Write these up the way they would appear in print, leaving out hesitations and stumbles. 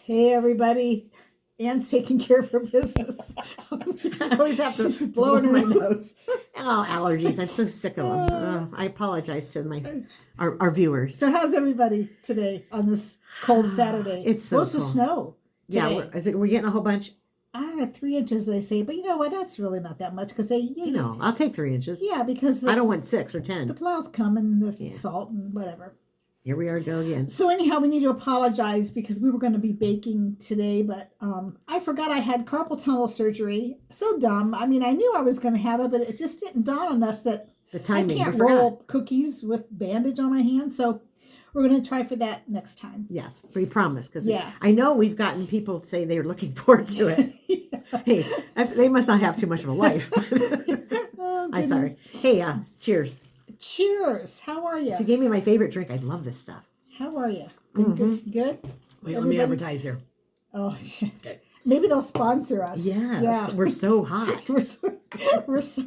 Hey, everybody. Ann's taking care of her business. I always have to. She's blowing her nose. Oh, allergies. I'm so sick of them. I apologize to our viewers. So how's everybody today on this cold Saturday? It's so supposed to cold. snow today. Yeah, we're getting a whole bunch? I don't know, 3 inches, they say. But you know what? That's really not that much because I'll take 3 inches. Yeah, because I don't want 6 or 10. the plows come and the salt and whatever. Here we are go again. So anyhow, we need to apologize because we were going to be baking today, but I forgot I had carpal tunnel surgery. So dumb. I mean, I knew I was going to have it, but it just didn't dawn on us that the timing. I can't roll cookies with bandage on my hand. So we're going to try for that next time. Yes, we promise. Because I know we've gotten people say they're looking forward to it. Hey, they must not have too much of a life. Oh, I'm sorry. Hey, cheers. Cheers. How are you? She gave me my favorite drink. I love this stuff. How are you? Good? Wait, let me advertise here. Oh, okay. Maybe they'll sponsor us. Yes. Yeah. We're so hot. we're so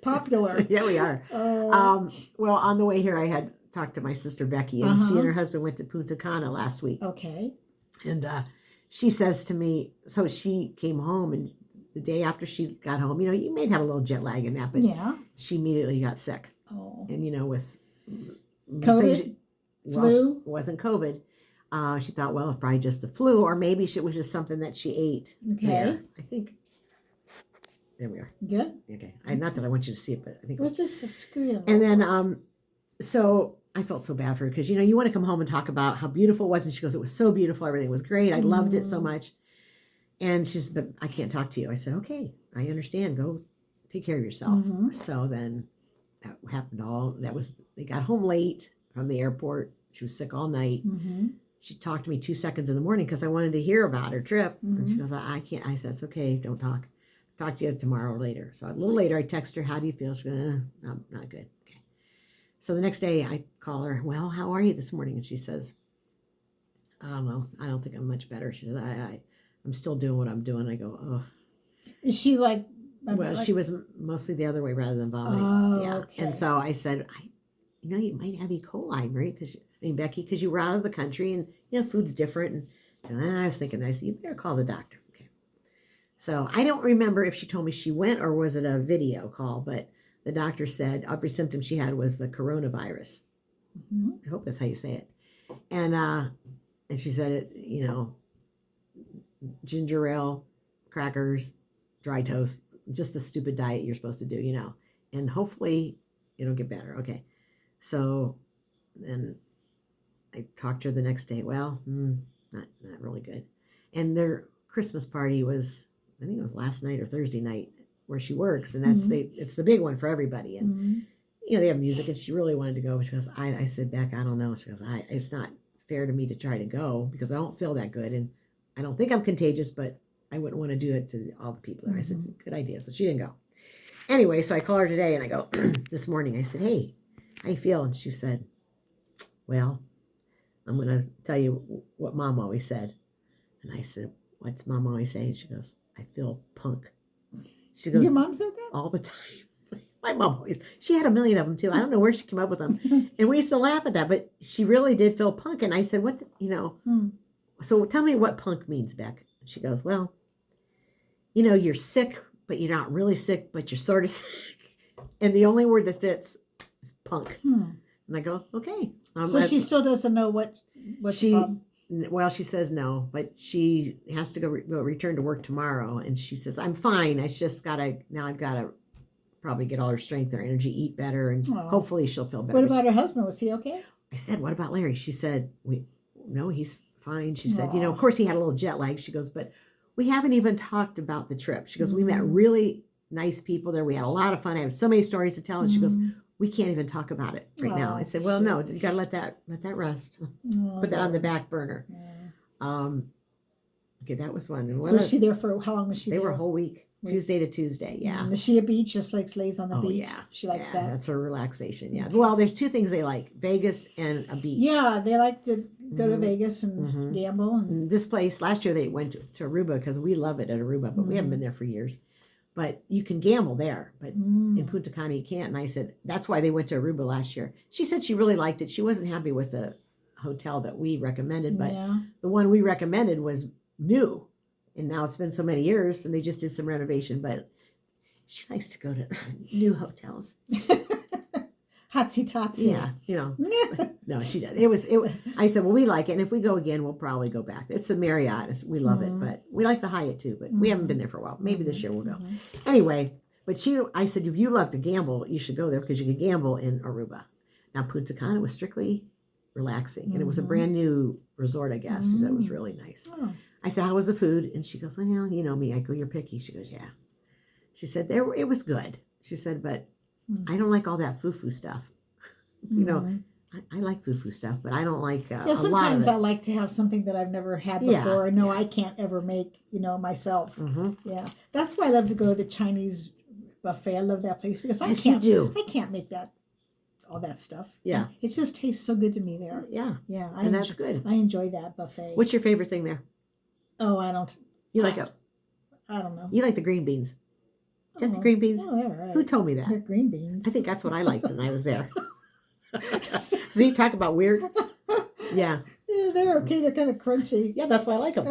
popular. Yeah, we are. Well, on the way here, I had talked to my sister Becky, and she and her husband went to Punta Cana last week. Okay. And she says to me, so she came home, and the day after she got home, you may have a little jet lag in that, but she immediately got sick. Oh. And with COVID, flu? It wasn't COVID. She thought, well, it's probably just the flu, or maybe it was just something that she ate. Okay. There. I think. There we are. Good. Okay. Not that I want you to see it, but I think it was just a screw. And then, so I felt so bad for her because, you want to come home and talk about how beautiful it was. And she goes, it was so beautiful. Everything was great. I loved it so much. And she's, but I can't talk to you. I said, okay, I understand. Go take care of yourself. So then that happened they got home late from the airport. She was sick all night. She talked to me 2 seconds in the morning because I wanted to hear about her trip. And she goes, I can't. I said, it's okay. Don't talk. Talk to you tomorrow or later. So a little later, I text her, how do you feel? She goes, not good. Okay. So the next day I call her, well, how are you this morning? And she says, well, I don't think I'm much better. She said, I'm still doing what I'm doing. I go, oh. Is she like... Well, she was mostly the other way rather than vomiting. Oh, yeah. Okay. And so I said, you might have E. coli, right? Becky, because you were out of the country and, food's different. And I was thinking, I said, you better call the doctor. Okay. So I don't remember if she told me she went or was it a video call, but the doctor said every symptom she had was the coronavirus. I hope that's how you say it. And she said it, ginger ale, crackers, dry toast, just the stupid diet you're supposed to do, and hopefully it'll get better. Okay. So then I talked to her the next day. Well, not really good. And their Christmas party was, I think it was last night or Thursday night where she works. And it's the big one for everybody. And, they have music and she really wanted to go. She goes, I said back, I don't know. She goes, it's not fair to me to try to go because I don't feel that good. And I don't think I'm contagious, but I wouldn't want to do it to all the people there. I said, good idea. So she didn't go. Anyway, so I call her today and I go, this morning, I said, hey, how you feel? And she said, well, I'm going to tell you what Mom always said. And I said, what's Mom always saying? She goes, I feel punk. She goes, your mom said that? All the time. My mom always, she had a million of them too. I don't know where she came up with them. And we used to laugh at that, but she really did feel punk. And I said, what, so tell me what punk means, Beck. And she goes, well, you're sick, but you're not really sick, but you're sort of sick. And the only word that fits is punk. And I go, okay. So she still doesn't know what she, well, she says no, but she has to go return to work tomorrow. And she says, I'm fine. I've got to probably get all her strength, her energy, eat better. And hopefully she'll feel better. What about her husband? Was he okay? I said, what about Larry? She said, no, he's fine. She said, of course he had a little jet lag. She goes, but we haven't even talked about the trip. She goes, we met really nice people there. We had a lot of fun. I have so many stories to tell. And she goes, we can't even talk about it right now. I said, well, no, you got to let that rest. Put that on the back burner. Okay, that was one. So was she there for, how long was she there? They were a whole week. Tuesday to Tuesday, yeah. Is she a beach, just lays on the beach? Yeah. She likes that? That's her relaxation, yeah. Well, there's two things they like, Vegas and a beach. Yeah, they like to go to Vegas and gamble. And this place, last year they went to Aruba because we love it at Aruba, but we haven't been there for years. But you can gamble there, but in Punta Cana you can't. And I said, that's why they went to Aruba last year. She said she really liked it. She wasn't happy with the hotel that we recommended, but yeah. the one we recommended was new, and now it's been so many years, and they just did some renovation. But she likes to go to new hotels. Hotsy totsy. Yeah, no, she does. It. I said, well, we like it, and if we go again, we'll probably go back. It's the Marriott. We love it, but we like the Hyatt too. But we haven't been there for a while. Maybe this year we'll go. Anyway, but I said, if you love to gamble, you should go there because you can gamble in Aruba. Now, Punta Cana was strictly relaxing, and it was a brand new resort, I guess. She said it was really nice. Oh. I said, how was the food? And she goes, well, you know me. I go, you're picky. She goes, yeah. She said, it was good. She said, but I don't like all that foo-foo stuff. I like foo-foo stuff, but I don't like Yeah, a lot of sometimes it. I like to have something that I've never had Yeah, before. I know I can't ever make, myself. Mm-hmm. Yeah, that's why I love to go to the Chinese buffet. I love that place because Yes, you do. I can't make all that stuff. Yeah. It just tastes so good to me there. Yeah, Yeah, and that's good. I enjoy that buffet. What's your favorite thing there? Oh, I don't. You like I don't know. You like the green beans? Do you like the green beans? Oh, they're all right. Who told me They're that? green beans. I think that's what I liked when I was there. See, talk about weird. Yeah. Yeah, they're okay. They're kind of crunchy. Yeah, that's why I like them.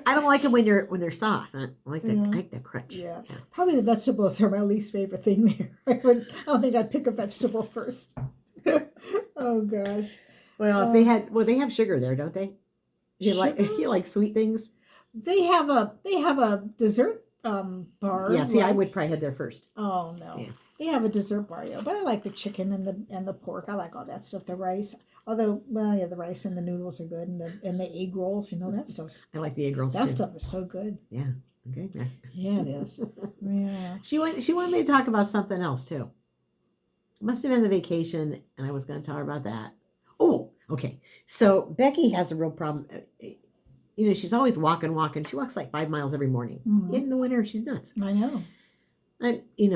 I don't like them when they're soft. I like the crunch. Yeah. Probably the vegetables are my least favorite thing there. I don't think I'd pick a vegetable first. Oh gosh. Well, if they have sugar there, don't they? You like sweet things? They have a dessert bar. Yeah. See, I right? would probably head there first. Oh no. Yeah. They have a dessert bar, yeah. But I like the chicken and the pork. I like all that stuff. The rice. Although, well, yeah, the rice and the noodles are good, and the egg rolls. That stuff's I like the egg rolls that too. stuff is so good. Yeah. Okay. Yeah. Yeah, it is. Yeah. She wanted me to talk about something else too. It must have been the vacation, and I was going to tell her about that. Oh, okay. So Becky has a real problem. She's always walking. She walks like 5 miles every morning. Mhm. In the winter, she's nuts. I know. And she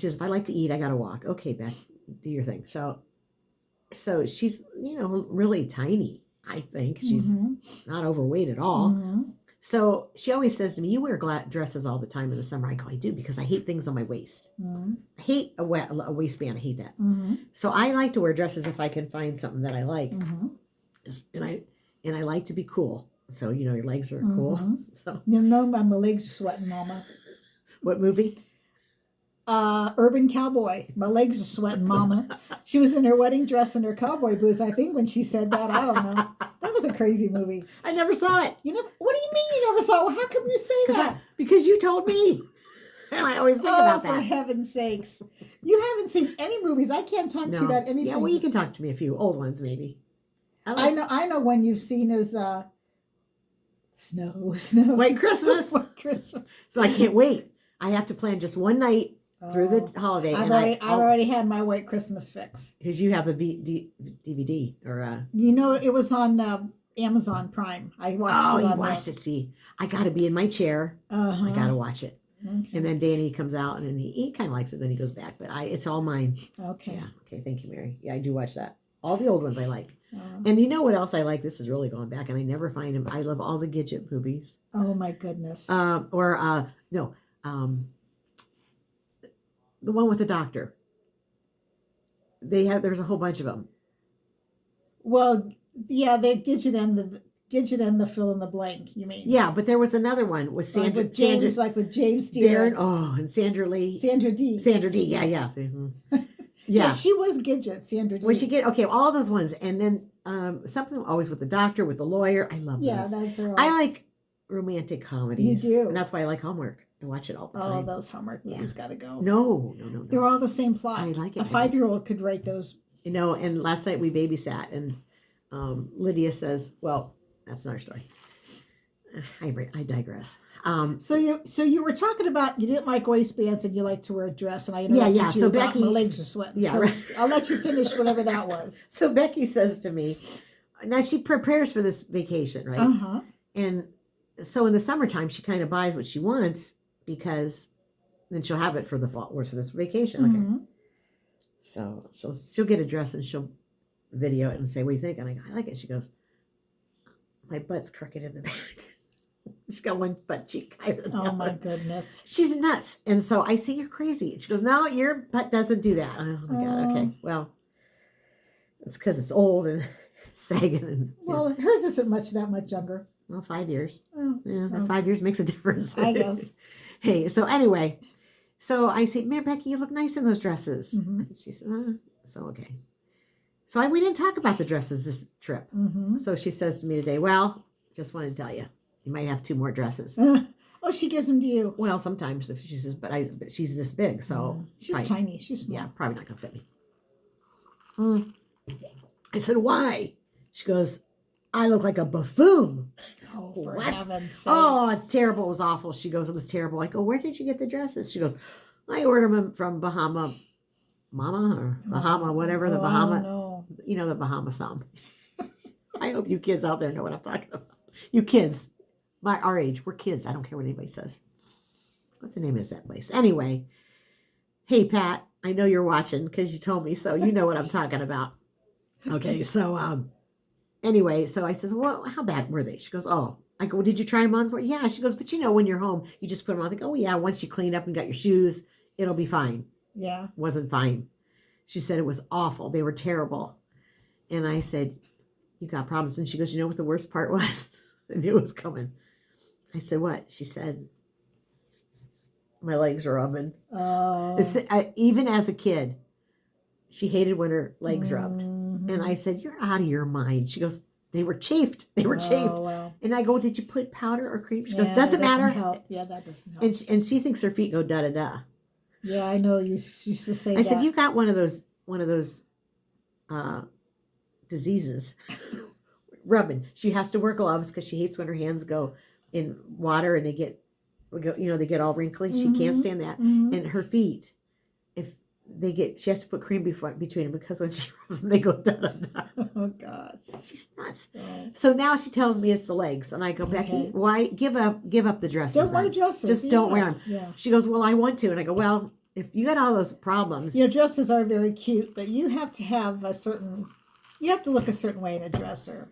says, if I like to eat, I got to walk. Okay, Beck, do your thing. So she's really tiny. I think she's not overweight at all. Mhm. So she always says to me, you wear dresses all the time in the summer. I go, I do, because I hate things on my waist. Mhm. I hate a waistband. I hate that. Mhm. So I like to wear dresses if I can find something that I like. Mhm. And I like to be cool. So, your legs are cool. Mhm. So My legs are sweating, Mama. what movie? Urban Cowboy. My legs are sweating, Mama. She was in her wedding dress and her cowboy boots, I think, when she said that. I don't know. That was a crazy movie. I never saw it. What do you mean you never saw it? Well, how come you say that? Because you told me. And I always think about For that. heaven's sakes. You haven't seen any movies. I can't talk to you about anything. Yeah, well, you can talk to me a few old ones, maybe. I know one you've seen is Snow. White Christmas. White Christmas. So I can't wait. I have to plan just one night through the holiday. I've already had my White Christmas fix. Because you have the DVD or it was on Amazon Prime. I watched it. Oh, you watched it. See, I got to be in my chair. Uh-huh. I got to watch it. Okay. And then Danny comes out and he kind of likes it. Then he goes back. But it's all mine. Okay. Yeah. Okay. Thank you, Mary. Yeah, I do watch that. All the old ones I like. Uh-huh. And you know what else I like? This is really going back, and I never find them. I love all the Gidget movies. Oh my goodness. The one with the doctor. There's a whole bunch of them. Well, yeah, the Gidget and the fill in the blank. You mean? Yeah, but there was another one with Sandra, with James Darren. Oh, and Sandra Lee. Sandra D. Sandra D. Yeah, yeah. Yeah. She was Gidget. Sandra D. When she all those ones, and then something always with the doctor, with the lawyer. I love Yeah, those. that's her. I like romantic comedies. You do. And that's why I like Hallmark. I watch it all the Oh, time. those Hallmark movies got to go. No. They're all the same plot. I like it. A 5-year-old could write those. And last night we babysat, and Lydia says, well, that's another story. I digress. So you were talking about you didn't like waistbands and you like to wear a dress, and I Yeah. you So about Becky, my legs are sweating. Yeah, So right. I'll let you finish whatever that was. So Becky says to me, now she prepares for this vacation, right? Uh-huh. And so in the summertime, she kind of buys what she wants because then she'll have it for the fall or for this vacation. Okay. Mhm. So she'll get a dress and she'll video it and say, what do you think? And I go, I like it. She goes, my butt's crooked in the back. She's got one butt cheek higher than the Oh my other. goodness. She's nuts. And so I say, you're crazy. She goes, no, your butt doesn't do that. Oh my God. Okay. Well, It's because it's old and sagging. And, Well, hers isn't that much younger. well, 5 years. Oh, Yeah, that oh, 5 years makes a difference. I guess. Hey, so anyway, so I say, man, Becky, you look nice in those dresses. Mm-hmm. And she said, so okay. So we didn't talk about the dresses this trip. Mm-hmm. So she says to me today, well, just wanted to tell you, you might have 2 more dresses. Oh, she gives them to you. Well, sometimes if she says, but she's this big, so She's probably- tiny. She's small. yeah, probably not gonna fit me. I said, why? She goes, I look like a buffoon. Oh, for What? heaven's sake. Oh, it's terrible. It was awful. She goes, it was terrible. I go, where did you get the dresses? She goes, I ordered them from Bahama Mama or Bahama, whatever the Bahama, No. you know, the Bahama something. I hope you kids out there know what I'm talking about. You kids, our age, we're kids. I don't care what anybody says. What's the name of that place? Anyway, hey, Pat, I know you're watching because you told me so. You know what I'm talking about. Okay, so anyway, so I says, well, how bad were they? She goes, oh. I go, well, did you try them on for? Yeah. She goes, but you know, when you're home, you just put them on. I think, oh yeah, once you clean up and got your shoes, it'll be fine. Yeah. Wasn't fine. She said it was awful. They were terrible. And I said, you got problems? And she goes, you know what the worst part was? I knew it was coming. I said, what? She said, my legs are rubbing. Oh. Even as a kid, she hated when her legs rubbed. Mhm. And I said, you're out of your mind. She goes, they were chafed. They were chafed. Oh, well. And I go, did you put powder or cream? She Yeah, goes, doesn't that matter. Help. Yeah, that doesn't help. And she thinks her feet go da-da-da. Yeah, I know you used to say I that. said, you got one of those diseases. Rubbing. She has to wear gloves because she hates when her hands go in water and they get all wrinkly. She can't stand that. Mhm. And her feet, she has to put cream between them because when she rubs them, they go da da da. Oh gosh. She's nuts. Oh. So now she tells me it's the legs, and I go, Becky, Okay. why give up the dresses? Don't wear then? dresses. Just don't wear Yeah. 'em. Yeah. She goes, well, I want to, and I go, well, if you got all those problems, Your dresses are very cute, but you have to have you have to look a certain way in a dresser.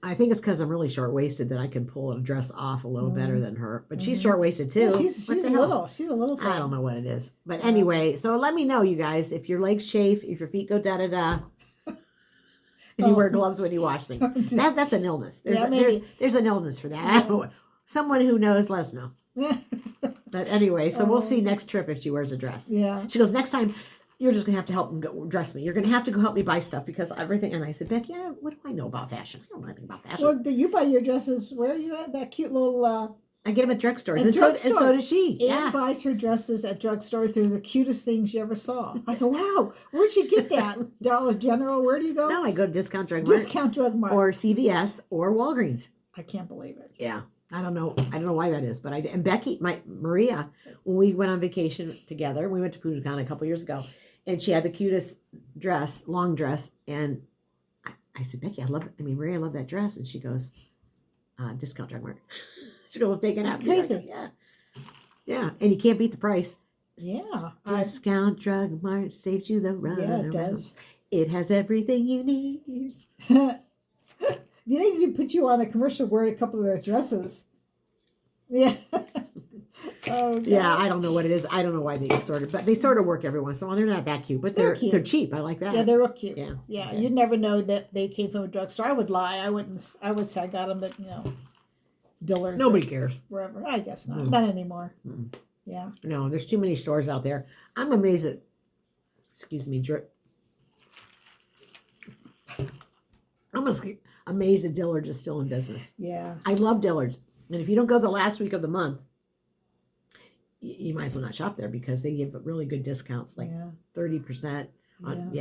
I think it's because I'm really short waisted that I can pull a dress off a little better than her. But she's short waisted too. Mm-hmm. Yeah, she's What the hell? little. She's a little thing. I don't know what it is. But anyway, so let me know, you guys, if your legs chafe, if your feet go da da da, and you wear gloves when you wash things. That's an illness. Yeah, maybe. There's an illness for that. I don't know. Someone who knows, let us know. But anyway, so we'll see next trip if she wears a dress. Yeah. She goes, next time, you're just going to have to help and go dress me. You're going to have to go help me buy stuff because everything. And I said, Becky, what do I know about fashion? I don't know anything about fashion. Well, do you buy your dresses? Where are you at? That cute little. I get them at drugstores. At And drugstore. so does she. Anne Yeah. buys her dresses at drugstores. They're the cutest things you ever saw. I said, "Wow, where'd you get that? Dollar General? Where do you go? No, I go to Discount Drug Mart Discount Drug Mart. or CVS or Walgreens. I can't believe it. Yeah. I don't know why that is, but and Becky, Maria, when we went on vacation together, we went to Punta Cana a couple years ago, and she had the cutest dress, long dress, and I said, Becky, Maria, I love that dress, and she goes, Discount Drug Mart. She goes, I'm taking out. crazy. Yeah, yeah, and you can't beat the price. Yeah, Discount Drug Mart saves you the run. yeah, it around. does. It has everything you need. They need to put you on a commercial wearing a couple of their dresses. Yeah. Oh, God. Yeah, I don't know what it is. I don't know why they but they sort of work every once in a while. They're not that cute, but They're cute. they're cheap. I like that. Yeah, they're real cute. Yeah. Yeah, you'd never know that they came from a drugstore. I would lie. I would say I got them at, Dillard's. Nobody or cares. wherever. I guess not. Not anymore. Mm. Yeah. No, there's too many stores out there. I'm amazed at, I'm amazed that Dillard's is still in business. Yeah. I love Dillard's. And if you don't go the last week of the month, you might as well not shop there because they give really good discounts, like Yeah. 30% on,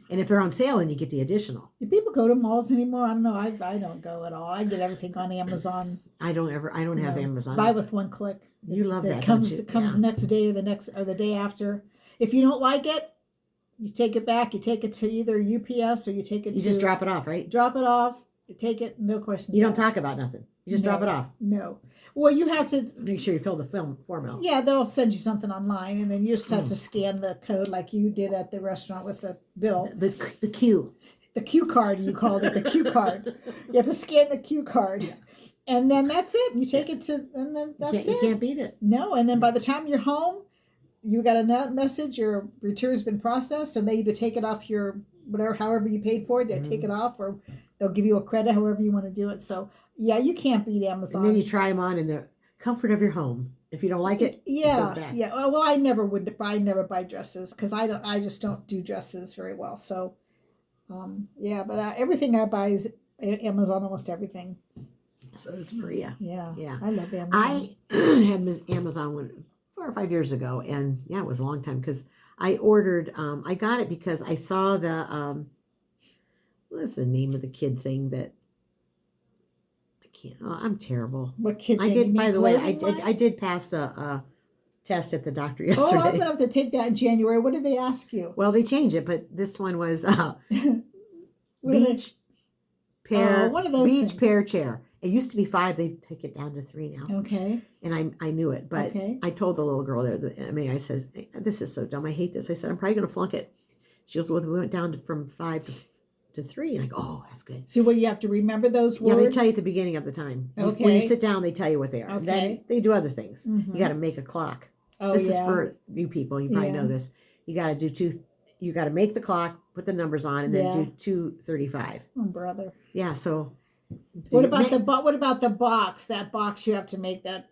and if they're on sale, and you get the additional. Do people go to malls anymore? I don't know. I don't go at all. I get everything on Amazon. I don't have Amazon. Buy with one click. You love that, It comes don't you? it comes Yeah. next day or the day after. If you don't like it, you take it back. You take it to either UPS or you take it You to just drop it off, right? drop it off. You take it, no questions. You don't asked. talk about nothing. You just drop No. it off. No. Well, you have to. Make sure you fill the form out. Yeah, they'll send you something online, and then you just have to scan the code like you did at the restaurant with the bill. The queue. The Q card, you called it the Q card. You have to scan the Q card, and then that's it. You take it to, and then that's You it. can't beat it. No, and then by the time you're home, you got a message, your return's been processed, and they either take it off your whatever, however you paid for it, they take it Mm-hmm. off, or they'll give you a credit, however you want to do it. So yeah, you can't beat Amazon. And then you try them on in the comfort of your home. If you don't like it, it Yeah, goes back. yeah. Well, I never would. I never buy dresses because I just don't do dresses very well. So, yeah. But everything I buy is Amazon. Almost everything. So does Maria. Yeah. Yeah. I love Amazon. I had Amazon 4 or 5 years ago, and yeah, it was a long time because I ordered. I got it because I saw the what's the name of the kid thing that I can't. Oh, I'm terrible. What kid? I thing? You did. mean By the way, I clothing did. line? I did pass the test at the doctor Oh, I'm yesterday. gonna have to take that in January. What did they ask you? Well, they changed it, but this one was What did they- beach pear. Oh, one of those beach things. pear chair. It used to be 5. They take it down to 3 now. Okay. And I knew it, but Okay. I told the little girl there, I says, this is so dumb. I hate this. I said, I'm probably going to flunk it. She goes, well, we went down from 5 to 3. And I go, oh, that's good. So what you have to remember those Yeah, words? they tell you at the beginning of the time. When Okay. you sit down, they tell you what they are. Then Okay. they do other things. Mhm. You got to make a clock. Oh, This yeah. is for you people. You probably Yeah. know this. You got to do you got to make the clock, put the numbers on, and then Yeah. do 2:35. Oh, brother. Yeah, so. What about what about the box? That box you have to make that.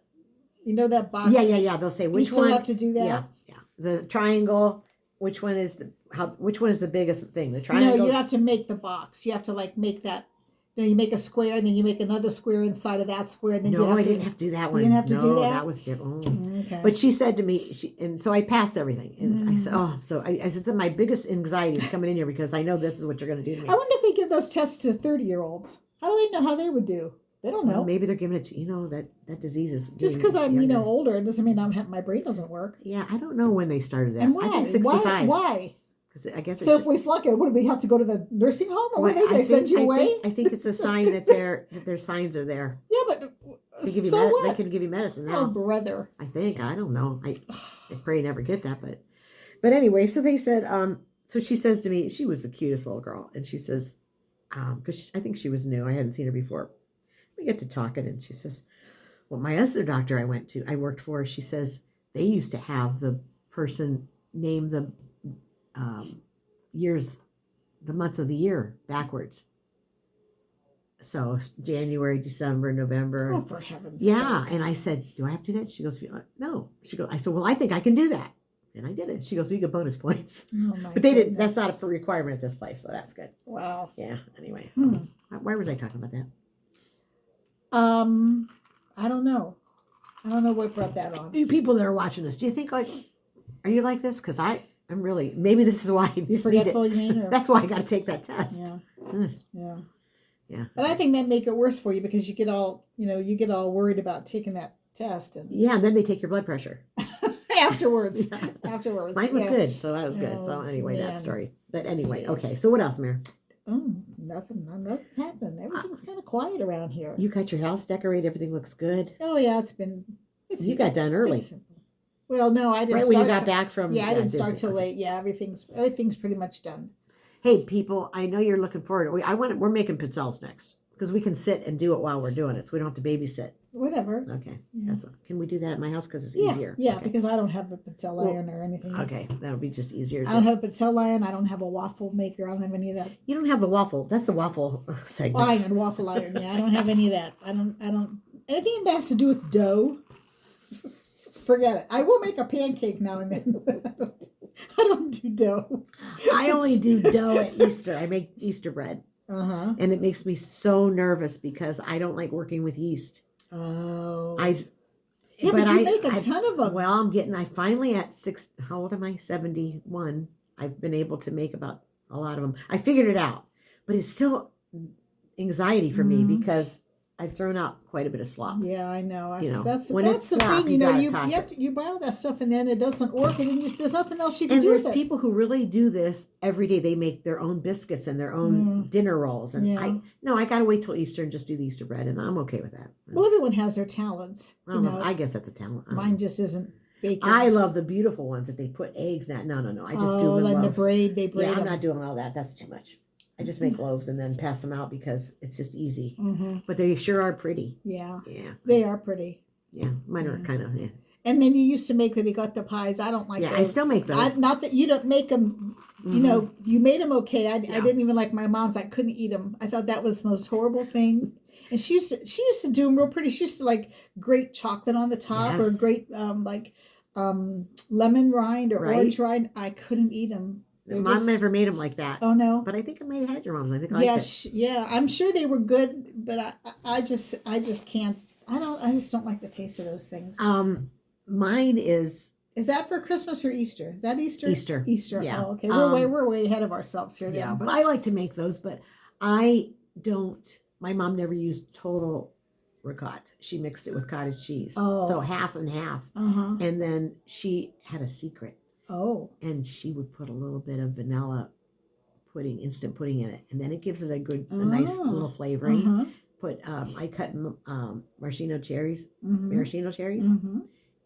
You know that box. Yeah. They'll say Do you which still one. have to do that? Yeah. The triangle. Which one is which one is the biggest thing? The No, triangle. you have to make the box. You have to like make that. You make a square, and then you make another square inside of that square, and then you No, have I to. didn't have to do that one. didn't have to do No, that? was different. Oh. Okay. But she said to me, and so I passed everything, and I Mm. said, oh, so I said, my biggest anxiety is coming in here because I know this is what you're going to do to me. I wonder if they give those tests to 30-year-olds. How do they know how they would do? They don't know. Well, maybe they're giving it to that disease is Just getting because I'm younger. older, it doesn't mean my brain doesn't work. Yeah, I don't know when they started that. And why? I think 65. Why? Because I guess So if we flunk it, what do we have to go to the nursing home, or what do they send you away? I think it's a sign that their signs are there. Yeah, but They give you so what? they can give you medicine Oh, now. brother. I think. I don't know. I pray never get that, but anyway, so they said, so she says to me, she was the cutest little girl, and she says, because I think she was new, I hadn't seen her before. We get to talking, and she says, well, my other doctor I worked for, she says they used to have the person name the the months of the year backwards. So January, December, November. Oh, for heaven's Yeah, sakes. and I said, "Do I have to do that?" She goes, "No." She goes, "I said, well, I think I can do that," and I did it. She goes, "We get bonus points," Oh, my but they didn't. That's goodness. not a requirement at this place, so that's good. Wow. Yeah. Anyway, Hmm. why was I talking about that? I don't know. I don't know what brought that on. You people that are watching this, do you think are you like this? Because I'm really maybe this is why You forgetful, you mean? Or? That's why I got to take that test. Yeah. Mm. Yeah. Yeah. But I think that make it worse for you because you get all worried about taking that test and Yeah, and then they take your blood pressure. afterwards. Yeah. Afterwards. Mine was yeah. good, so that was good. So Oh, anyway, that man. story. But anyway, Yes. okay. So what else, Mary? Nothing's happening. Everything's kind of quiet around here. You got your house decorated. Everything looks good. Oh yeah, it's You got done early, simple. Well, no, I didn't right start when you got till- back from. Yeah, I didn't start Disney. till late. Yeah, everything's pretty much done. Hey, people! I know you're looking forward. We're making pizzelles next because we can sit and do it while we're doing it, so we don't have to babysit. Whatever. Okay, Yeah. Can we do that at my house because it's Yeah, easier? yeah, Okay. because I don't have a pizzelle Well, iron or anything. Okay, that'll be just easier. I don't have a pizzelle iron. I don't have a waffle maker. I don't have any of that. You don't have the waffle. That's the waffle segment. Iron, waffle iron. Yeah, I don't have any of that. I don't. Anything that has to do with dough. Forget it. I will make a pancake now and then. I don't do dough. I only do dough at Easter. I make Easter bread, Uh-huh. and it makes me so nervous because I don't like working with yeast. Oh. Yeah, but you make a ton of them. Well, I finally at how old am I? 71. I've been able to make about a lot of them. I figured it out, but it's still anxiety for me Mhm. because I've thrown out quite a bit of slop. Yeah, I know. You know, That's when that's it's the slop, thing. you gotta You toss have it. you buy all that stuff and then it doesn't work, and then there's nothing else you can And do there's with it. people who really do this every day. They make their own biscuits and their own dinner rolls. And Yeah. I got to wait till Easter and just do the Easter bread, and I'm okay with that. Well, everyone has their talents. I You don't know. know, I guess that's a talent. I don't mine know. just isn't baking. I love the beautiful ones that they put eggs in. No. I just do oh, the then loaves. they braid Yeah, I'm them. not doing all that. That's too much. I just make loaves and then pass them out because it's just easy. Mm-hmm. But they sure are pretty. Yeah, Yeah, they are pretty. yeah. Mine are Yeah. kind of. Yeah. And then you used to make the ricotta pies. I don't like Yeah, those. I still make those. Not that you don't make them You know, you made them okay. I Yeah. didn't even like my mom's. I couldn't eat them. I thought that was the most horrible thing. And she used to do them real pretty. She used to like grate chocolate on the top or Yes. grate lemon rind or Right. orange rind. I couldn't eat them. Mom never made them like that. Oh no. But I think I might have had your mom's. I think I liked it. Yeah. I'm sure they were good, but I just can't. I just don't like the taste of those things. Mine is Is that for Christmas or Easter? Is that Easter? Easter. Easter. Yeah. Oh, okay. We're way ahead of ourselves here. Yeah, Then. but I like to make those, but I don't. My mom never used total ricotta. She mixed it with cottage cheese. Oh. So half and half. Uh-huh. And then she had a secret. Oh. And she would put a little bit of vanilla pudding, instant pudding in it. And then it gives it a nice Oh. little flavoring. Uh-huh. Put I cut maraschino cherries, Mm-hmm. maraschino cherries, Mm-hmm.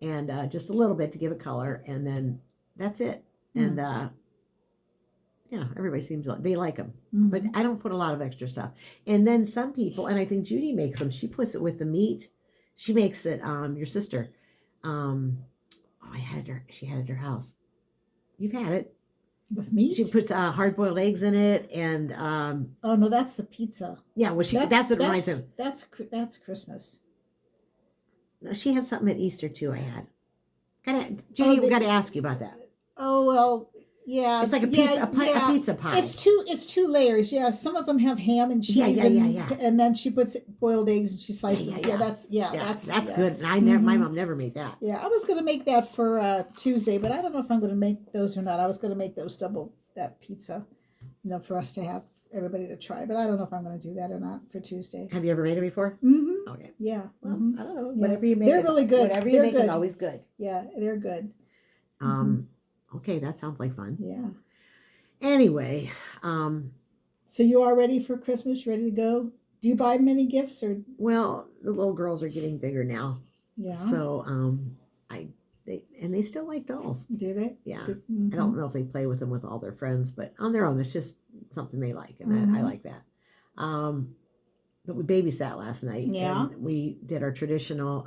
and just a little bit to give it color, and then that's it. And yeah, everybody seems like they like them, Mm-hmm. but I don't put a lot of extra stuff. And then some people, and I think Judy makes them. She puts it with the meat. She makes it. Your sister. I had her. She had it at her house. You've had it. With meat? She puts hard boiled eggs in it, and Oh no, that's the pizza. yeah. Well, that's what it reminds me of. That's Christmas. No, she had something at Easter too. I had. Judy, we got to ask you about that. Oh well, yeah. It's like a pizza pie. It's two layers. Yeah, some of them have ham and cheese. Yeah. And then she puts boiled eggs and she slices them. Yeah, that's good. And I never, my mom never made that. Yeah, I was gonna make that for Tuesday, but I don't know if I'm gonna make those or not. I was gonna make those that pizza, for us to have everybody to try. But I don't know if I'm gonna do that or not for Tuesday. Have you ever made it before? Mm-hmm. Okay. Yeah. Well, mhm. I don't know. Yeah. Whatever you make, They're really good. Whatever you They're make is good. always good. Yeah, they're good. Okay, that sounds like fun. Yeah. Anyway, So you are ready for Christmas? Ready to go? Do you buy many gifts or? well, the little girls are getting bigger now, Yeah. so they still like dolls. Do they? Yeah. Mhm. I don't know if they play with them with all their friends, but on their own, it's just something they like, and I like that. But we babysat last night, Yeah. and we did our traditional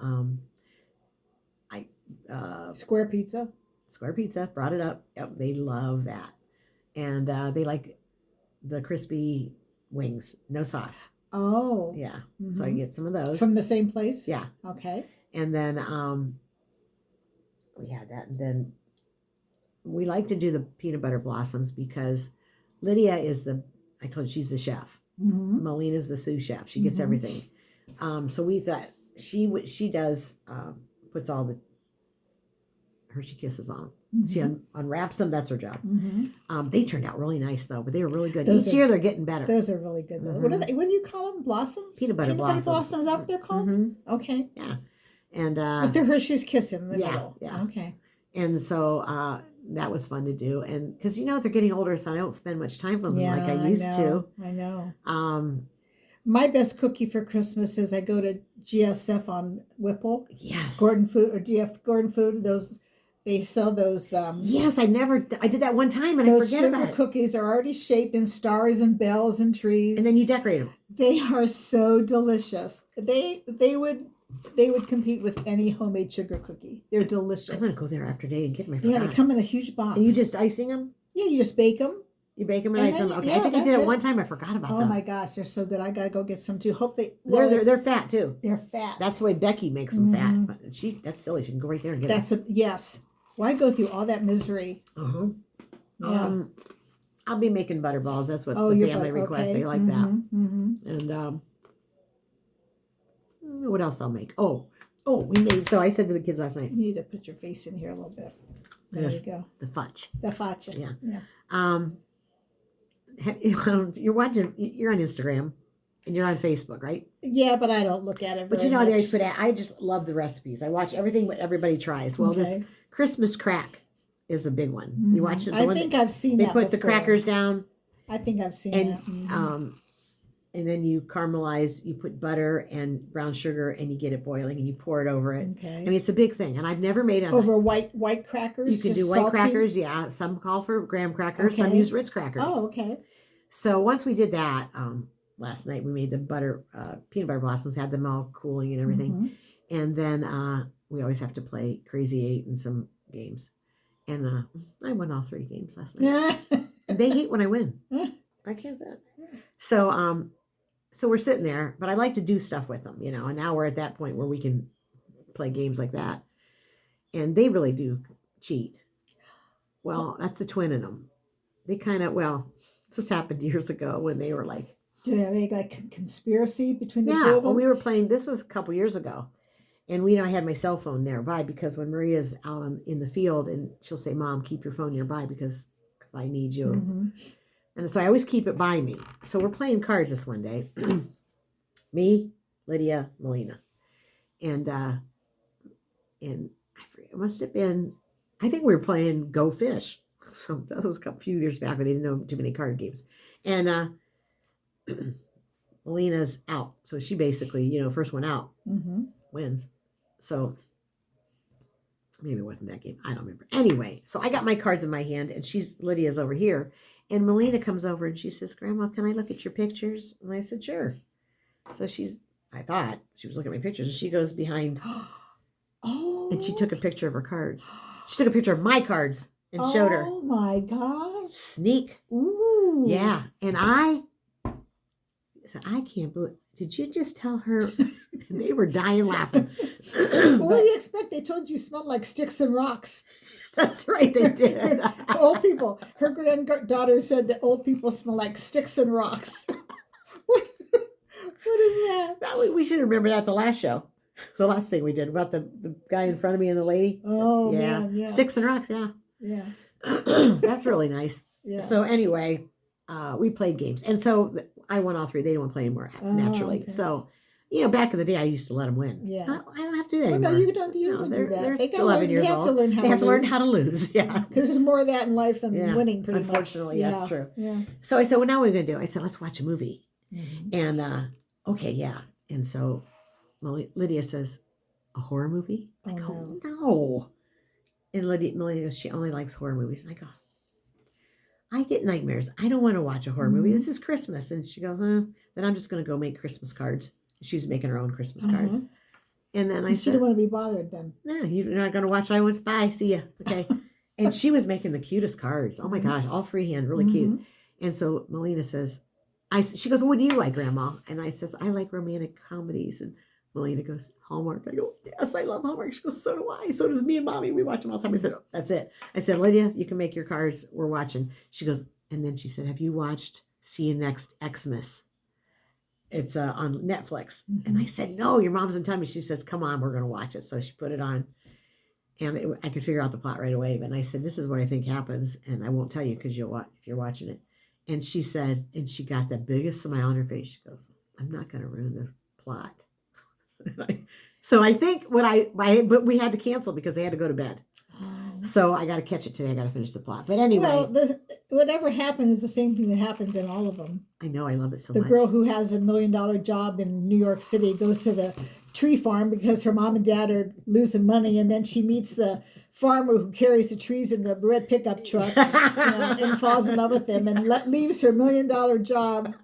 Square pizza. square pizza. Brought it up. Yep, they love that, and they like the crispy wings, no sauce. Oh. Yeah, so I Mhm. get some of those. From the same place. Yeah, Okay. and then we had that, and then we like to do the peanut butter blossoms because Lydia is I told you she's the chef. Mm-hmm. Melina's the sous chef. She gets Mhm. everything. So we thought she does puts all the Hershey Kisses on. She unwraps them. That's her job. Mm-hmm. They turned out really nice though, but they were really good. Those Each are- year they're getting better. Those are really good. Though. What are they? What do you call them? Blossoms? Peanut butter blossoms. Is that what they're called? Mhm. Okay. Yeah, and With the Hershey's Kiss in the yeah, middle. yeah. Okay. and so that was fun to do. And because they're getting older, so I don't spend much time with them Yeah, like I used to. I know. Um, My best cookie for Christmas is I go to GSF on Whipple, yes, Gordon Food or GF Gordon Food. They sell those. yes. I did that one time and I Those forget sugar about it. cookies are already shaped in stars and bells and trees. And then you decorate them. They are so delicious. They would compete with any homemade sugar cookie. They're delicious. I'm gonna go there after day and get my. Yeah, they come in a huge box. And you just icing them? Yeah, you just bake them. You bake them and And ice then them. you- Okay, yeah, I think I did that's it it. one time. I forgot about Oh them. my gosh, they're so good. I gotta go get some too. Hope they. They're fat too. They're fat. That's the way Becky makes them Mhm. fat. But that's silly. She can go right there and get That's yes. Why go through all that misery? them. Yeah. I'll be making butter balls. That's what Oh, the your family butter, requests. okay. They like that. Mm-hmm. And what else I'll make? Oh, we made. So I said to the kids last night, You need to put your face in here a little bit. There you go. the fudge. The facha. Yeah. Yeah. You're watching. You're on Instagram, and you're on Facebook, right? Yeah, but I don't look at it. But very they always much. put. I just love the recipes. I watch everything what everybody tries. Well, this Okay. Christmas crack is a big one. You watch it. The I one think that- I've seen they that. put the before. crackers down, I think I've seen and that. Mhm. and then you caramelize. You put butter and brown sugar, and you get it boiling, and you pour it over it. Okay. I mean, it's a big thing, and I've never made it. Over white crackers. You can just do white salty? crackers, yeah. Some call for graham crackers. Some Okay. use Ritz crackers. Oh, okay. So once we did that, last night we made the peanut butter blossoms, had them all cooling and everything, Mhm. and then we always have to play Crazy 8 and some games, and I won all 3 games last night. And they hate when I win. I can't say that. So we're sitting there, but I like to do stuff with them, and now we're at that point where we can play games like that. And they really do cheat. Well, that's the twin in them. They kind of, this happened years ago when they were like, Yeah, they like conspiracy between the two yeah, of well, them. we were playing, this was a couple years ago. And I had my cell phone nearby because when Maria's out in the field and she'll say, Mom, keep your phone nearby because if I need you. Mm-hmm. And so I always keep it by me. So we're playing cards this one day. Me, Lydia, Melina. And I forget, it must have been, I think we were playing Go Fish. So that was a few years back when they didn't know too many card games. And Melina's out. So she basically, first one out wins. So maybe it wasn't that game. I don't remember. Anyway, so I got my cards in my hand and Lydia's over here. And Melina comes over and she says, Grandma, can I look at your pictures? And I said, sure. So I thought she was looking at my pictures and she goes behind and she took a picture of her cards. She took a picture of my cards and showed her. Oh my gosh. Sneak. Ooh. Yeah. And I said, I can't believe, did you just tell her? And they were dying laughing. What do you expect? They told you smelled like sticks and rocks. That's right, they did. Old people. Her granddaughter said that old people smell like sticks and rocks. What is that? We should remember that the last show. The last thing we did about the guy in front of me and the lady. Oh, yeah. Yeah. Sticks and rocks, yeah. Yeah. That's really nice. Yeah. So anyway, we played games. And so I won all three. They don't want to play anymore, naturally. Okay. So, back in the day, I used to let them win. Yeah. I don't have to do that Oh, anymore. no, you don't do that. They're They gotta 11 years they have old. to learn how They have to learn lose. how to lose. Yeah. Because there's more of that in life than winning, pretty much. Unfortunately, that's true. Yeah. So I said, well, now what are we going to do? I said, let's watch a movie. Mm-hmm. And, okay, yeah. And so Lydia says, a horror movie? I go, no. And Lydia goes, she only likes horror movies. And I go, I get nightmares. I don't want to watch a horror movie. This is Christmas. And she goes, then I'm just going to go make Christmas cards. She's making her own Christmas cards. And then I said, she didn't want to be bothered then. no, you're not going to watch I Was. Bye. See ya. Okay. And she was making the cutest cards. Oh my gosh, all freehand, really cute. And so Melina says, she goes, what do you like, Grandma? And I says, I like romantic comedies. And Melina goes, Hallmark. I go, yes, I love Hallmark. She goes, so do I. So does me and Mommy. We watch them all the time. I said, oh, that's it. I said, Lydia, you can make your cards. We're watching. She goes, and then she said, have you watched See You Next Xmas? It's on Netflix. And I said, no, your mom's in time. And she says, come on, we're going to watch it. So she put it on. And I could figure out the plot right away. But I said, this is what I think happens. And I won't tell you because you'll watch if you're watching it. And she said, and she got the biggest smile on her face. She goes, I'm not going to ruin the plot. So I think but we had to cancel because they had to go to bed. So I got to catch it today. I got to finish the plot. But anyway. Well, whatever happens is the same thing that happens in all of them. I know. I love it so much. much. The girl who has $1 million job in New York City goes to the tree farm because her mom and dad are losing money. And then she meets the farmer who carries the trees in the red pickup truck and falls in love with him and leaves her $1 million job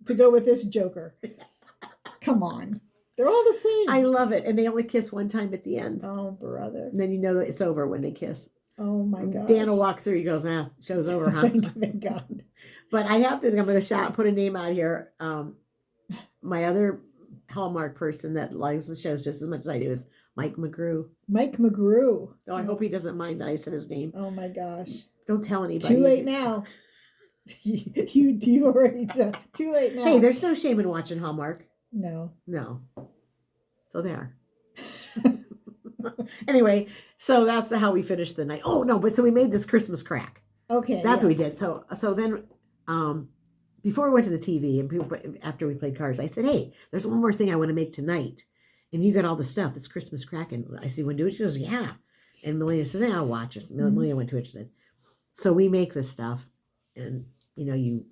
to go with this joker. Come on. They're all the same. I love it. And they only kiss one time at the end. Oh, brother. And then you know that it's over when they kiss. Oh, my God. Dan will walk through. He goes, show's over, huh? Thank God. But I'm going to put a name out here. My other Hallmark person that likes the shows just as much as I do is Mike McGrew. Mike McGrew. So I hope he doesn't mind that I said his name. Oh, my gosh. Don't tell anybody. Too late now. you already done. Too late now. Hey, there's no shame in watching Hallmark. No. So there. Anyway, so that's how we finished the night. Oh no, but so we made this Christmas crack. Okay. That's what we did. So then before we went to the TV and after we played cards, I said, hey, there's one more thing I want to make tonight. And you got all the stuff, this Christmas crack. And I said, you want to do it? She goes, yeah. And Melina said, I'll watch it. Melina went to it. She said, so we make this stuff and you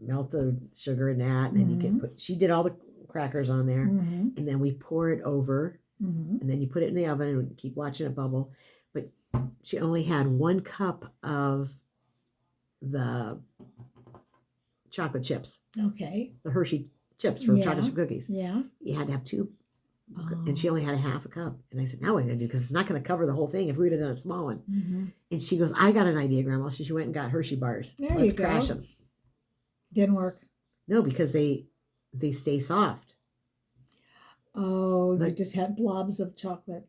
melt the sugar in that and then you can she did all the crackers on there and then we pour it over and then you put it in the oven and keep watching it bubble. But she only had 1 cup of the chocolate chips. Okay. The Hershey chips for chocolate chip cookies. Yeah. You had to have 2 And she only had a half a cup. And I said, now what are we going to do? Because it's not going to cover the whole thing if we would have done a small one. Mm-hmm. And she goes, I got an idea, Grandma. So she went and got Hershey bars. There Let's you go. crash them. Didn't work. No, because they stay soft. Oh, they Like- just had blobs of chocolate.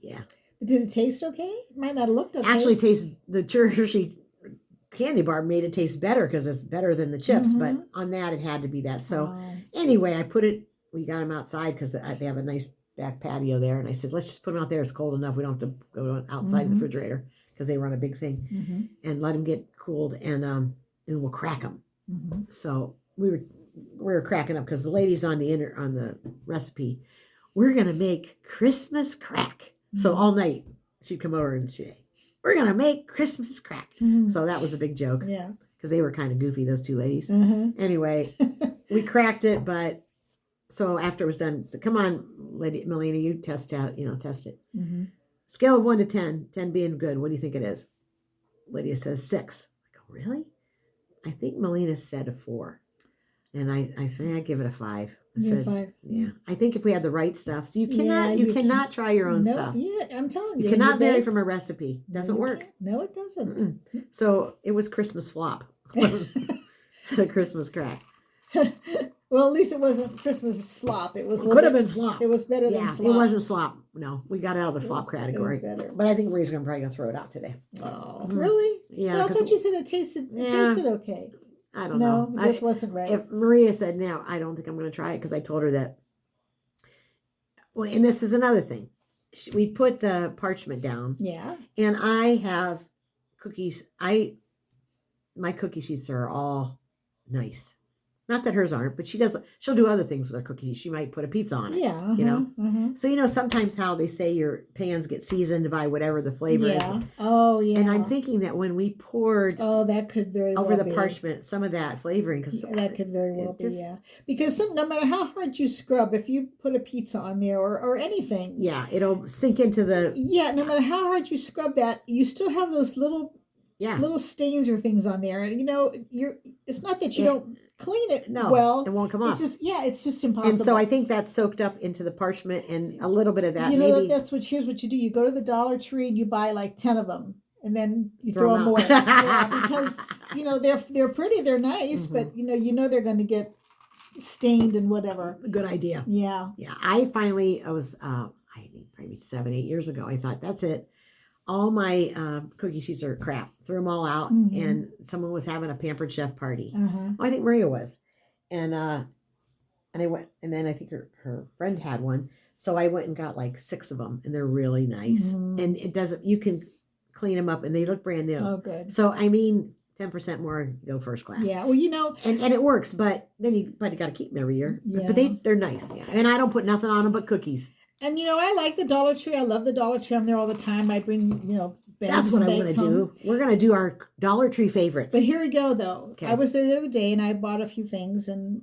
Yeah. But did it taste okay? It might not have looked okay. Actually, the Hershey candy bar made it taste better because it's better than the chips. But Mhm. on that, it had to be that. So Oh. anyway, we got them outside because they have a nice back patio there. And I said, let's just put them out there. It's cold enough. We don't have to go outside the Mhm. refrigerator because they run a big thing, Mhm. and let them get cooled, and we'll crack them. Mhm. So we were cracking up because the ladies on the recipe, we're gonna make Christmas crack. So Mhm. all night she'd come over and she'd, we're gonna make Christmas crack. Mhm. So that was a big joke Yeah. because they were kind of goofy, those two ladies. Uh-huh. Anyway, we cracked it, but so after it was done, so come on, Lady Melina, you test it. Mhm. Scale of 1 to 10, 10 being good. What do you think it is? Lydia says 6. I go, really? I think Melina said a 4. And I say I give it a 5. I You're said, fine. yeah. I think if we had the right stuff. So you Yeah, cannot you cannot try your own No, stuff. yeah, I'm telling you. You cannot you vary bake- from a recipe. No, Doesn't you work. can't. No, it doesn't. Mm-mm. So it was Christmas flop. So Christmas crack. Well, at least it wasn't Christmas slop. It was a It little could have bit- been slop. It was better Yeah, than slop. it wasn't slop. No, we got out of the It slop was- category. It was better. But I think Marie's probably gonna throw it out today. Oh, Mhm. really? Yeah, Well, I 'cause thought you said it tasted. It Yeah. tasted okay. I don't No, know. it just wasn't right. If Maria said, "Now I don't think I'm going to try it," because I told her that. Well, and this is another thing. We put the parchment down, Yeah. and I have cookies. My cookie sheets are all nice. Not that hers aren't, but she'll do other things with her cookies. She might put a pizza on it. Yeah. you know? Uh-huh. So sometimes how they say your pans get seasoned by whatever the flavor Yeah. is. Oh, yeah. And I'm thinking that when we poured Oh, that could very over well the be. parchment some of that flavoring, because Yeah, that could very well be, just- yeah. Because no matter how hard you scrub, if you put a pizza on there or anything, yeah, it'll sink into the yeah, no matter how hard you scrub that, you still have those little stains or things on there. And it's not that you It- don't clean it no, well. it won't come off. It's just impossible. And so I think that's soaked up into the parchment, and a little bit of that. you know maybe here's what you do. You go to the Dollar Tree and you buy like 10 of them, and then you throw throw 'em them out. away. Yeah, because they're pretty, they're nice, Mhm. but they're going to get stained and whatever. good idea. Yeah. Yeah, I was I think probably 7-8 years ago. I thought that's it. All my cookie sheets are crap. Threw them all out, Mhm. and someone was having a Pampered Chef party. Uh-huh. Oh, I think Maria was, and I went, and then I think her friend had one. So I went and got like 6 of them, and they're really nice. Mhm. And it doesn't. You can clean them up, and they look brand new. Oh, good. So I mean, 10% more go first class. Yeah. Well, And it works, but then you got to keep them every year. Yeah. But they're nice. Yeah. And I don't put nothing on them but cookies. and I like the Dollar Tree. I love the Dollar Tree. I'm there all the time. I bring, bags That's what and I'm going bags to home. do. We're going to do our Dollar Tree favorites. But here we go, though. Okay. I was there the other day and I bought a few things, and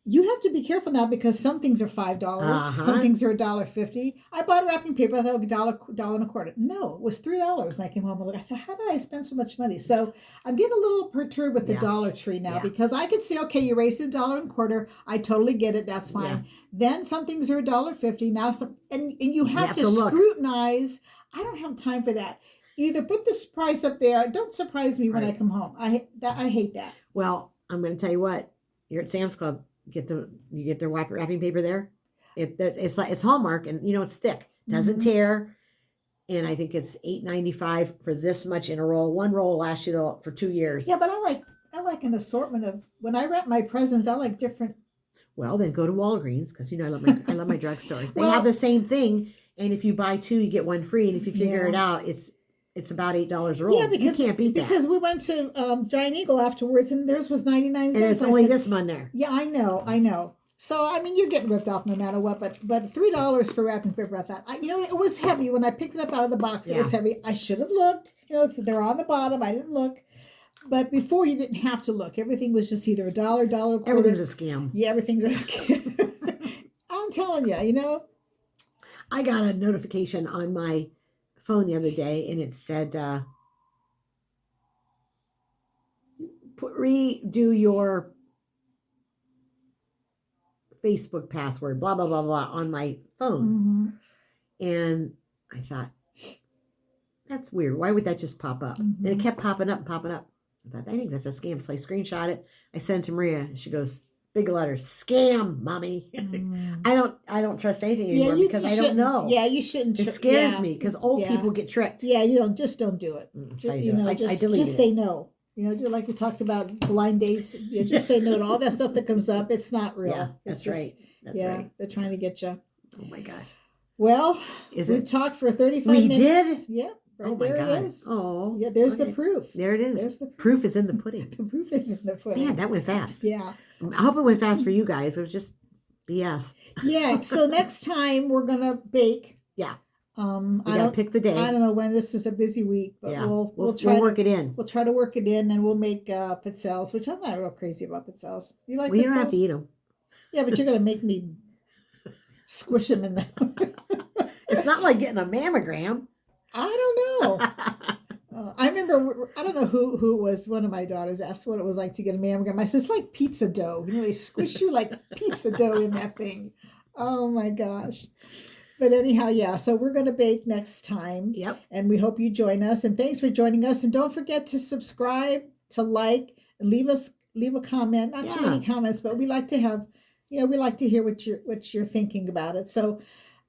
you have to be careful now because some things are $5, Uh-huh. some things are $1.50. I bought wrapping paper. I thought $1 and a quarter. No, it was $3. And I came home and looked. I thought, how did I spend so much money? So I'm getting a little perturbed with the Yeah. Dollar Tree now Yeah. because I could see, okay, you raised $1 and a quarter. I totally get it. That's fine. Then some things are $1.50. Now and you have to look. scrutinize. I don't have time for that. Either put this price up there. Don't surprise me when I Right. come home. I hate that. Well, I'm going to tell you what. You're at Sam's Club. You get their wrapping paper there. It's Hallmark, and it's thick. Doesn't Mhm. tear. And I think it's $8.95 for this much in a roll. One roll lasts you for 2 years. Yeah, but I like an assortment of when I wrap my presents. I like different. Well, then go to Walgreens because I love my drugstores. They Well- have the same thing, and if you buy 2, you get 1 free. And if you figure Yeah. it out, it's about $8 a roll. Yeah, because you can't beat that. because we went to Giant Eagle afterwards, and theirs was 99 And cents. it's I only said, this one there. Yeah, I know. So I mean, you're getting ripped off no matter what. But $3 for wrapping paper. I thought, it was heavy when I picked it up out of the box. It was Yeah. heavy. I should have looked. They're on the bottom. I didn't look. But before you didn't have to look. Everything was just either $1, $1 quarter. Everything's a scam. Yeah, everything's a scam. I'm telling you, I got a notification on my phone the other day, and it said, redo your Facebook password, blah, blah, blah, blah, on my phone. Mhm. And I thought, that's weird. Why would that just pop up? And it Mhm. kept popping up and popping up. I thought, I think that's a scam. So I screenshot it. I sent it to Maria. And she goes, big letters, scam, mommy. Mm. I don't trust anything anymore because I don't shouldn't- know. Yeah, you shouldn't. It scares yeah. me because old Yeah. people get tricked. Yeah, you don't do it. I You do. know, I just deleted say it. no. You know, just like we talked about blind dates. You just say no to all that stuff that comes up. It's not real. Yeah, It's that's just, right. That's yeah, right. they're trying to get you. Oh my gosh. Well, Is we've it? talked for 35 We minutes. did? Yeah, right Oh my there God. it is. Oh. Yeah, there's okay. the proof. There it is. There's the Proof is in the pudding. The proof is in the pudding. Man, that went fast. Yeah. I hope it went fast for you guys. It was just BS. Yeah. So next time we're gonna bake. Yeah. I We gotta don't pick the day. I don't know when. This is a busy week, but Yeah. we'll try work to it in. we'll try to work it in, and we'll make pizzelles, which I'm not real crazy about pizzelles. You like Well, you don't have to pizzelles? eat them. Yeah, but you're gonna make me squish them in the. It's not like getting a mammogram. I don't know. I remember, I don't know who it was, one of my daughters asked what it was like to get a mammogram. I said, it's like pizza dough. You know, they squish you like pizza dough in that thing. Oh my gosh. But anyhow, yeah, so we're going to bake next time. Yep. And we hope you join us. And thanks for joining us. And don't forget to subscribe, to like, and leave a comment. Not too Yeah. many comments, but we like to have, we like to hear what you're thinking about it. So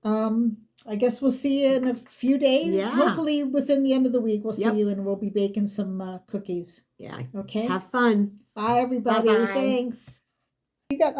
I guess we'll see you in a few days. Yeah. Hopefully within the end of the week we'll Yep. see you, and we'll be baking some cookies. Yeah. Okay. Have fun. Bye everybody. Bye-bye. Thanks. You got